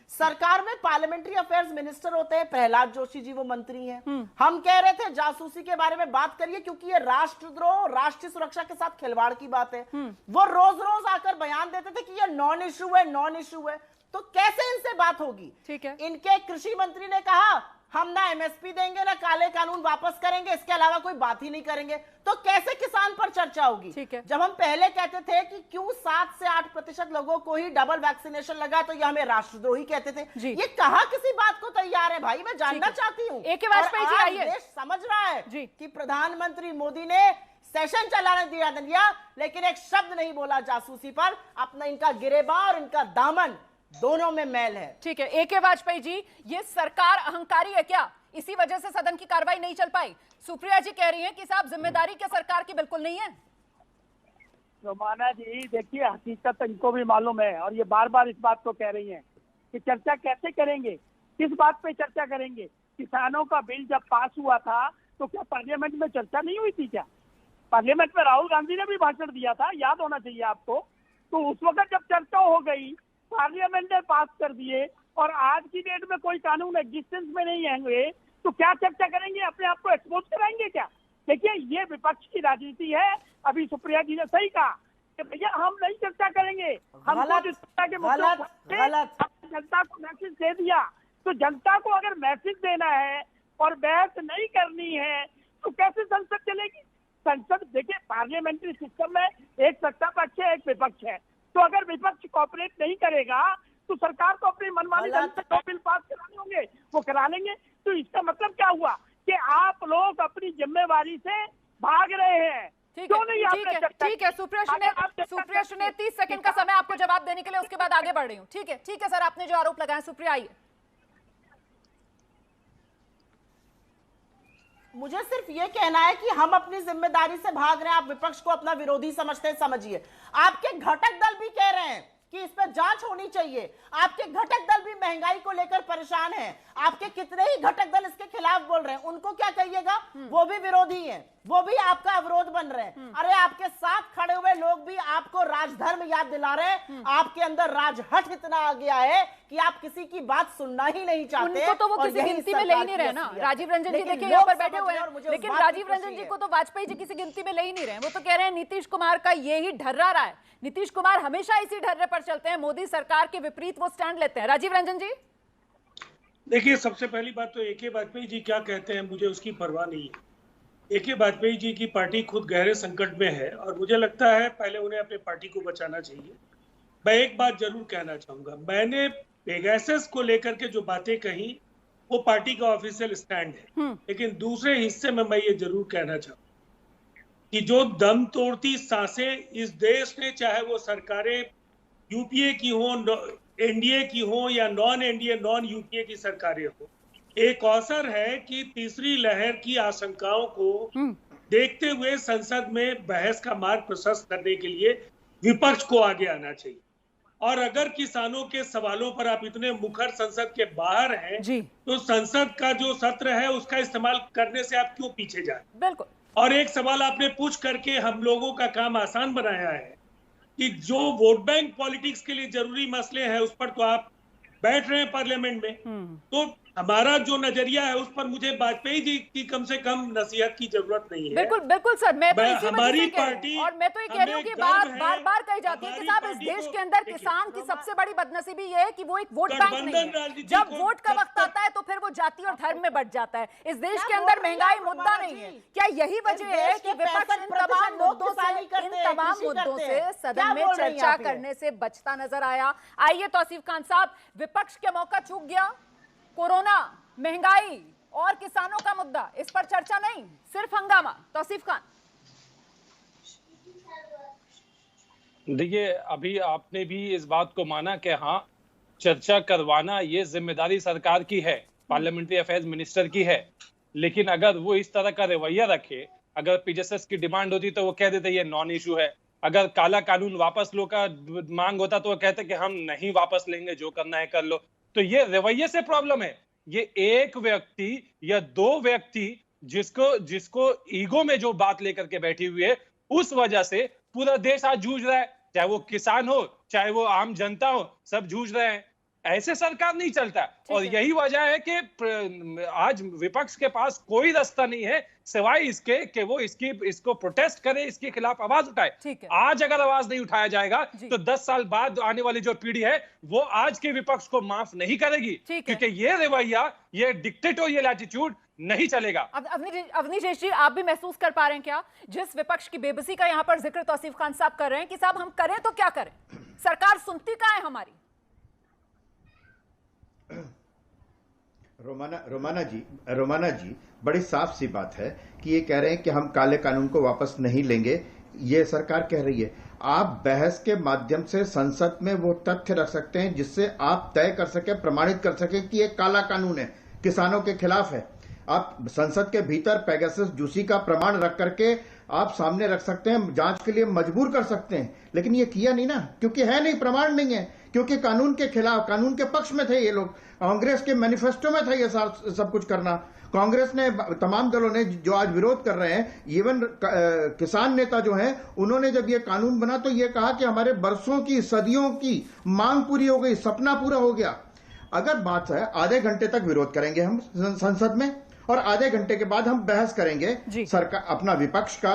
सरकार में पार्लियामेंट्री अफेयर्स मिनिस्टर होते हैं, प्रहलाद जोशी जी वो मंत्री हैं। हम कह रहे थे जासूसी के बारे में बात करिए क्योंकि ये राष्ट्रद्रोह, राष्ट्रीय सुरक्षा के साथ खिलवाड़ की बात है। वो रोज रोज आकर बयान देते थे कि ये नॉन इश्यू है, नॉन इश्यू है। तो कैसे इनसे बात होगी? ठीक है, इनके कृषि मंत्री ने कहा हम ना एमएसपी देंगे ना काले कानून वापस करेंगे, इसके अलावा कोई बात ही नहीं करेंगे। तो कैसे किसान पर चर्चा होगी? ठीक है, जब हम पहले कहते थे कि क्यों 7 से 8% लोगों को ही डबल वैक्सीनेशन लगा तो ये हमें राष्ट्रद्रोही कहते थे। ये कहां किसी बात को तैयार है भाई? मैं जानना चाहती हूं। देश समझ रहा है कि प्रधानमंत्री मोदी ने सेशन चलाने दिया, लेकिन एक शब्द नहीं बोला जासूसी पर। अपना इनका गिरेबान और इनका दामन दोनों में मैल है। ठीक है, ए.के. वाजपेयी जी, ये सरकार अहंकारी है क्या? इसी वजह से सदन की कार्रवाई नहीं चल पाई। सुप्रिया जी कह रही हैं कि साहब जिम्मेदारी क्या सरकार की बिल्कुल नहीं है। रोमाना जी देखिए, हकीकत इनको भी मालूम है और ये बार बार इस बात को कह रही हैं कि चर्चा कैसे करेंगे, किस बात पे चर्चा करेंगे। किसानों का बिल जब पास हुआ था तो क्या पार्लियामेंट में चर्चा नहीं हुई थी? क्या पार्लियामेंट में राहुल गांधी ने भी भाषण दिया था, याद होना चाहिए आपको। तो उस वक्त जब चर्चा हो गई, पार्लियामेंट ने पास कर दिए और आज की डेट में कोई कानून एग्जिस्टेंस में नहीं आएंगे तो क्या चर्चा करेंगे? अपने आप को एक्सपोज कराएंगे क्या? देखिए, ये विपक्ष की राजनीति है। अभी सुप्रिया जी ने सही कहा कि भैया हम नहीं चर्चा करेंगे, हमको जिस तरह के जनता को मैसेज दे दिया। तो जनता को अगर मैसेज देना है और बहस नहीं करनी है तो कैसे संसद चलेगी? संसद देखिए, पार्लियामेंट्री सिस्टम में एक सत्ता पक्ष है, एक विपक्ष है। तो अगर विपक्ष कोऑपरेट नहीं करेगा तो सरकार को अपनी मनमानी ढंग से जो बिल पास कराने होंगे वो करा लेंगे। तो इसका मतलब क्या हुआ कि आप लोग अपनी जिम्मेवारी से भाग रहे हैं। क्यों नहीं? ठीक है, सुप्रिया सुने 30 सेकंड का समय आपको जवाब देने के लिए, उसके बाद आगे बढ़ रही हूँ। ठीक है सर, आपने जो आरोप लगाया, सुप्रिया आइए। मुझे सिर्फ ये कहना है कि हम अपनी जिम्मेदारी से भाग रहे हैं, आप विपक्ष को अपना विरोधी समझते हैं, समझिए। आपके घटक दल भी कह रहे हैं कि इस पर जांच होनी चाहिए। आपके घटक दल भी महंगाई को लेकर परेशान हैं। आपके कितने ही घटक दल इसके खिलाफ बोल रहे हैं, उनको क्या कहिएगा? वो भी विरोधी हैं, वो भी आपका अवरोध बन रहे हैं। अरे आपके साथ खड़े हुए लोग भी आपको राजधर्म याद दिला रहे हैं। आपके अंदर राजहट इतना आ गया है कि आप किसी की बात सुनना ही नहीं चाहते। उनको तो वो किसी गिनती में ले ही नहीं रहे ना। राजीव रंजन जी देखिए यहाँ पर बैठे हुए हैं, लेकिन राजीव रंजन जी को तो वाजपेयी जी किसी गिनती में ले ही नहीं रहे। वो तो कह रहे हैं नीतीश कुमार का यही ढर्रा रहा है, नीतीश कुमार हमेशा इसी ढर्रे पर चलते हैं। हैं, मोदी सरकार के विपरीत वो स्टैंड लेते हैं। राजीव रंजन जी, देखिए, सबसे पहली बात तो ए.के. वाजपेयी जी क्या कहते हैं मुझे उसकी परवाह नहीं है। ए.के. वाजपेयी जी की पार्टी खुद गहरे संकट में है और मुझे लगता है पहले उन्हें अपनी पार्टी को बचाना चाहिए। मैं एक बात जरूर कहना चाहूंगा, मैंने पेगासस को लेकर के जो बातें कही वो पार्टी का ऑफिशियल स्टैंड है, लेकिन दूसरे हिस्से में मैं ये जरूर कहना चाहूंगा कि जो दम तोड़ती सांसें इस देश ने, चाहे वो सरकारें यूपीए की हो, एनडीए की हो या नॉन एनडीए नॉन यूपीए की सरकारें हो, एक अवसर है कि तीसरी लहर की आशंकाओं को देखते हुए संसद में बहस का मार्ग प्रशस्त करने के लिए विपक्ष को आगे आना चाहिए। और अगर किसानों के सवालों पर आप इतने मुखर संसद के बाहर हैं, तो संसद का जो सत्र है उसका इस्तेमाल करने से आप क्यों पीछे जाए? बिल्कुल। और एक सवाल आपने पूछ करके हम लोगों का काम आसान बनाया है कि जो वोट बैंक पॉलिटिक्स के लिए जरूरी मसले हैं उस पर तो आप बैठ रहे हैं पार्लियामेंट में, तो हमारा जो नजरिया है उस पर मुझे वाजपेयी जी की कम से कम नसीहत की जरूरत नहीं है। बिल्कुल बिल्कुल सर, मैं तो इसी हमारी वजह से पार्टी, और मैं तो ये कह रही हूँ कि बार बार कही जाती है कि साहब इस देश के अंदर किसान की सबसे बड़ी बदनसीबी ये है कि वो एक वोट बैंक नहीं है। जब वोट का वक्त आता है तो फिर वो जाति और धर्म में बट जाता है। इस देश के अंदर महंगाई मुद्दा नहीं है। क्या यही वजह है कि विपक्ष इन तमाम मुद्दों से सदन में चर्चा करने से बचता नजर आया? आइए तौसीफ खान साहब, विपक्ष का मौका चूक गया। कोरोना, महंगाई और किसानों का मुद्दा, इस पर चर्चा नहीं, सिर्फ हंगामा। तौसीफ खान, देखिए, अभी आपने भी इस बात को माना कि हाँ, चर्चा करवाना ये जिम्मेदारी सरकार की है, पार्लियामेंट्री अफेयर्स मिनिस्टर की है, लेकिन अगर वो इस तरह का रवैया रखे, अगर पीजेएसएस की डिमांड होती तो वो कह देते ये नॉन इशू है, अगर काला कानून वापस लो का मांग होता तो वो कहते कि हम नहीं वापस लेंगे, जो करना है कर लो। तो ये रवैये से प्रॉब्लम है। ये एक व्यक्ति या दो व्यक्ति जिसको ईगो में जो बात लेकर के बैठी हुई है, उस वजह से पूरा देश आज जूझ रहा है, चाहे वो किसान हो चाहे वो आम जनता हो, सब जूझ रहे हैं। ऐसे सरकार नहीं चलता। और यही वजह है कि आज विपक्ष के पास कोई रास्ता नहीं है सिवाय इसके कि वो इसको प्रोटेस्ट करे, इसके खिलाफ आवाज उठाए। आज अगर आवाज नहीं उठाया जाएगा तो 10 साल बाद आने वाली जो पीढ़ी है वो आज के विपक्ष को माफ नहीं करेगी, क्योंकि ये रवैया, ये डिक्टेटोरियल एटीट्यूड नहीं चलेगा। अवनीश जी, आप भी महसूस कर पा रहे हैं क्या जिस विपक्ष की बेबसी का यहाँ पर जिक्र तौसीफ खान साहब कर रहे हैं कि साहब हम करें तो क्या करें, सरकार सुनती कहाँ है हमारी? रोमाना जी बड़ी साफ सी बात है कि ये कह रहे हैं कि हम काले कानून को वापस नहीं लेंगे, ये सरकार कह रही है। आप बहस के माध्यम से संसद में वो तथ्य रख सकते हैं जिससे आप तय कर सके, प्रमाणित कर सके कि ये काला कानून है, किसानों के खिलाफ है। आप संसद के भीतर पेगासस जूसी का प्रमाण रख करके आप सामने रख सकते हैं, जांच के लिए मजबूर कर सकते हैं, लेकिन ये किया नहीं ना, क्योंकि है नहीं, प्रमाण नहीं है, क्योंकि कानून के खिलाफ, कानून के पक्ष में थे ये लोग। कांग्रेस के मैनिफेस्टो में था ये सब कुछ करना। कांग्रेस ने, तमाम दलों ने जो आज विरोध कर रहे हैं, इवन किसान नेता जो हैं, उन्होंने जब ये कानून बना तो ये कहा कि हमारे बरसों की, सदियों की मांग पूरी हो गई, सपना पूरा हो गया। अगर बात है, आधे घंटे तक विरोध करेंगे हम संसद में और आधे घंटे के बाद हम बहस करेंगे, सरकार अपना विपक्ष का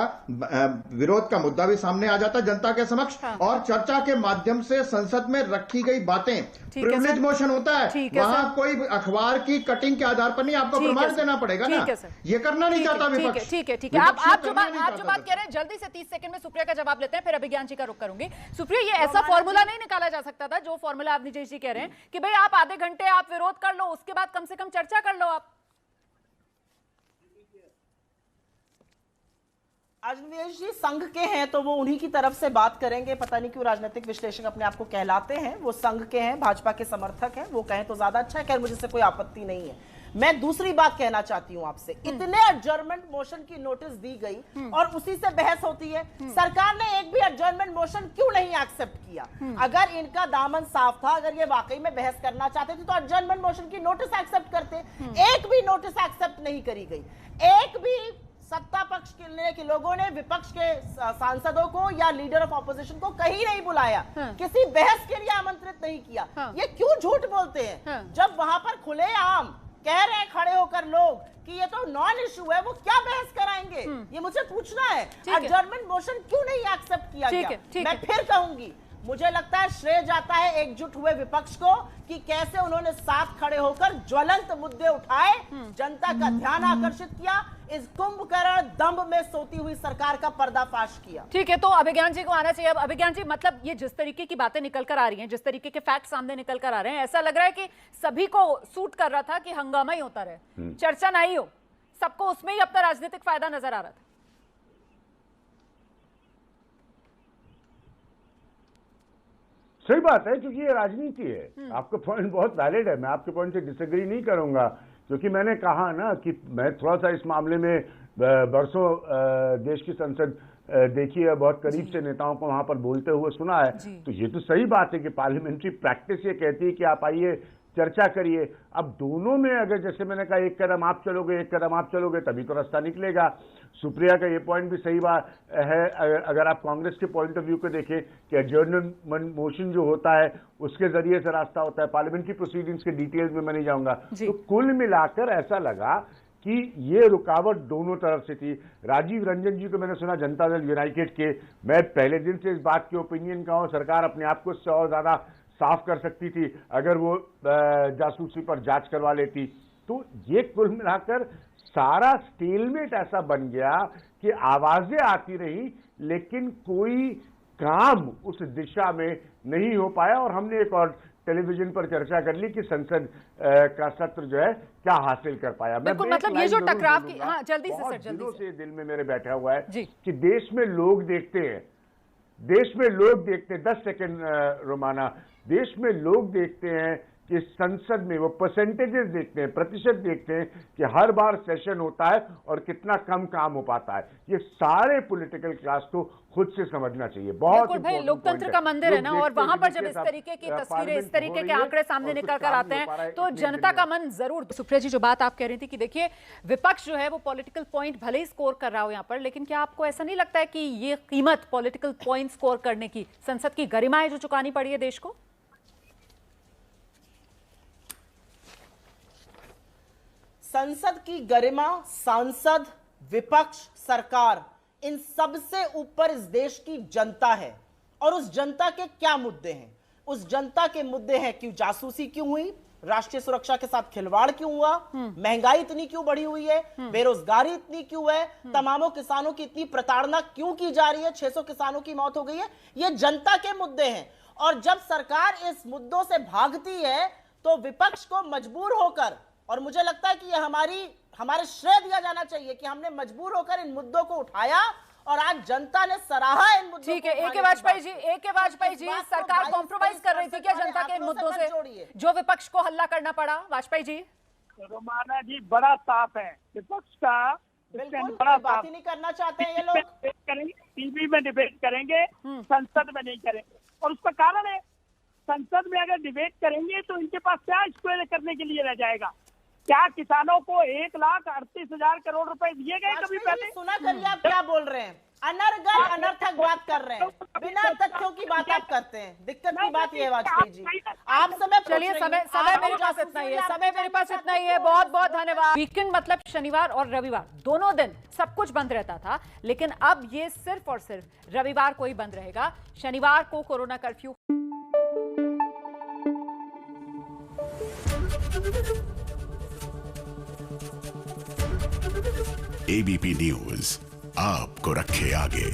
विरोध का मुद्दा भी सामने आ जाता जनता के समक्ष, और चर्चा के माध्यम से संसद में रखी गई बातें, प्रिविलेज मोशन होता है, वहां कोई अखबार की कटिंग के आधार पर नहीं, आपको प्रमाण देना पड़ेगा ना। ये करना नहीं चाहता विपक्ष। ठीक है। आप जो बात कह रहे हैं, जल्दी से 30 सेकंड में सुप्रिया का जवाब लेते हैं, फिर अभिज्ञान जी का रुख करूंगी। सुप्रिया, ये ऐसा फॉर्मूला नहीं निकाला जा सकता था जो फॉर्मूला अवनीश जी कह रहे हैं कि भाई आप आधे घंटे आप विरोध कर लो, उसके बाद कम से कम चर्चा कर लो। आप अवनीश जी संघ के हैं तो वो उन्हीं की तरफ से बात करेंगे। पता नहीं क्यों राजनीतिक विश्लेषक अपने आप को कहलाते हैं, वो संघ के हैं, भाजपा के समर्थक हैं, वो कहें तो ज्यादा अच्छा है। खैर, मुझे से कोई आपत्ति नहीं है। मैं दूसरी बात कहना चाहती हूं आपसे, इतने एडजर्नमेंट मोशन की नोटिस दी गई और उसी से बहस होती है। सरकार ने एक भी एडजर्नमेंट मोशन क्यों नहीं एक्सेप्ट किया? अगर इनका दामन साफ था, अगर ये वाकई में बहस करना चाहते थे तो एडजर्नमेंट मोशन की नोटिस एक्सेप्ट करते। एक भी नोटिस एक्सेप्ट नहीं करी गई। एक भी सत्ता पक्ष के लोगों ने विपक्ष के सांसदों को या लीडर ऑफ ऑपोजिशन को कहीं नहीं बुलाया, किसी बहस के लिए आमंत्रित नहीं किया। ये क्यों झूठ बोलते हैं जब वहां पर खुलेआम कह रहे हैं खड़े होकर लोग कि ये तो नॉन इशू है, वो क्या बहस कराएंगे? ये मुझे पूछना है। एडजर्नमेंट मोशन क्यों नहीं एक्सेप्ट किया गया? मैं फिर कहूंगी, मुझे लगता है श्रेय जाता है एकजुट हुए विपक्ष को कि कैसे उन्होंने साथ खड़े होकर ज्वलंत मुद्दे उठाए, जनता का ध्यान आकर्षित किया, इस कुंभकर्ण दंभ में सोती हुई सरकार का पर्दाफाश किया। ठीक है, तो अभिज्ञान जी को आना चाहिए। अब अभिज्ञान जी, मतलब ये जिस तरीके की बातें निकल कर आ रही हैं, जिस तरीके के फैक्ट सामने निकल कर आ रहे हैं, ऐसा लग रहा है कि सभी को सूट कर रहा था कि हंगामा ही होता रहे, चर्चा ना ही हो, सबको उसमें ही अपना राजनीतिक फायदा नजर आ रहा था। सही बात है, क्योंकि ये राजनीति है। आपका पॉइंट बहुत वैलिड है, मैं आपके पॉइंट से डिसएग्री नहीं करूंगा, क्योंकि मैंने कहा ना कि मैं थोड़ा सा इस मामले में बरसों देश की संसद देखी है, बहुत करीब से नेताओं को वहां पर बोलते हुए सुना है, तो ये तो सही बात है कि पार्लियामेंट्री प्रैक्टिस ये कहती है कि आप आइए, चर्चा करिए। अब दोनों में अगर जैसे मैंने कहा एक कदम आप चलोगे, एक कदम आप चलोगे, तभी तो रास्ता निकलेगा। सुप्रिया का ये पॉइंट भी सही बात है, अगर आप कांग्रेस के पॉइंट ऑफ व्यू को देखें कि एडजर्नमेंट मोशन जो होता है उसके जरिए से रास्ता होता है, पार्लियामेंट्री प्रोसीडिंग्स के डिटेल्स में मैं नहीं जाऊंगा। तो कुल मिलाकर ऐसा लगा कि ये रुकावट दोनों तरफ से थी। राजीव रंजन जी को मैंने सुना जनता दल यूनाइटेड के, मैं पहले दिन से इस बात के ओपिनियन का हूं, सरकार अपने आप को इससे और ज्यादा साफ कर सकती थी अगर वो जासूसी पर जांच करवा लेती। तो ये कुल मिलाकर सारा स्टेलमेट ऐसा बन गया कि आवाजें आती रही लेकिन कोई काम उस दिशा में नहीं हो पाया। और हमने एक और टेलीविजन पर चर्चा कर ली कि संसद का सत्र जो है क्या हासिल कर पाया। बिल्कुल, मतलब ये जो टकराव की, हाँ जल्दी से सर, जल्दी से दिल में मेरे बैठा हुआ है कि देश में लोग देखते हैं, देश में लोग देखते हैं, 10 सेकंड रोमाना, देश में लोग देखते हैं कि संसद में वो परसेंटेजेस देखते हैं, प्रतिशत देखते हैं कि हर बार सेशन होता है और कितना कम काम हो पाता है। ये सारे पॉलिटिकल क्लास को खुद से समझना चाहिए। बहुत भाई, लोकतंत्र का मंदिर है ना, और वहां पर जब इस तरीके की तस्वीरें, इस तरीके के आंकड़े सामने निकल कर आते हैं तो जनता का मन जरूर। सुप्रिया जी, जो बात आप कह रही थी कि देखिए विपक्ष जो है वो पॉलिटिकल पॉइंट भले ही स्कोर कर रहा हो यहाँ पर, लेकिन क्या आपको ऐसा नहीं लगता है कि ये कीमत पॉलिटिकल पॉइंट स्कोर करने की संसद की गरिमा है जो चुकानी पड़ी है देश को? संसद की गरिमा, सांसद, विपक्ष, सरकार, इन सबसे ऊपर इस देश की जनता है। और उस जनता के क्या मुद्दे हैं? उस जनता के मुद्दे हैं कि जासूसी क्यों हुई, राष्ट्रीय सुरक्षा के साथ खिलवाड़ क्यों हुआ, महंगाई इतनी क्यों बढ़ी हुई है, बेरोजगारी इतनी क्यों है, तमामों किसानों की इतनी प्रताड़ना क्यों की जा रही है, 600 किसानों की मौत हो गई है, ये जनता के मुद्दे हैं। और जब सरकार इस मुद्दों से भागती है तो विपक्ष को मजबूर होकर, और मुझे लगता है कि ये हमारे श्रेय दिया जाना चाहिए कि हमने मजबूर होकर इन मुद्दों को उठाया और आज जनता ने सराहा इन मुद्दों को। ठीक है, ए के वाजपेयी जी, सरकार कॉम्प्रोमाइज कर रही थी क्या जनता के इन मुद्दों से जो विपक्ष को हल्ला करना पड़ा? वाजपेयी जी, रोमाना जी, बड़ा साफ है विपक्ष का, बड़ा बात ही नहीं करना चाहते हैं ये लोग। करेंगे टीवी में डिबेट करेंगे, संसद में नहीं करेंगे, और उसका कारण है संसद में अगर डिबेट करेंगे तो इनके पास क्या स्क्वायर करने के लिए रह जाएगा? क्या किसानों को 1,38,000 करोड़ रुपए दिए गए कभी पहले? सुना करिए आप क्या बोल रहे हैं, अनर्गल अनर्थक बात कर रहे हैं, बिना तथ्यों की बात आप करते हैं। दिक्कत की बात ये है वाजपेयी जी, आप चलिए समय मेरे पास इतना ही है, समय मेरे पास इतना ही है। बहुत बहुत धन्यवाद। वीकेंड मतलब शनिवार और रविवार दोनों दिन सब कुछ बंद रहता था, लेकिन अब ये सिर्फ और सिर्फ रविवार को ही बंद रहेगा। शनिवार को कोरोना कर्फ्यू। एबीपी न्यूज आपको रखे आगे।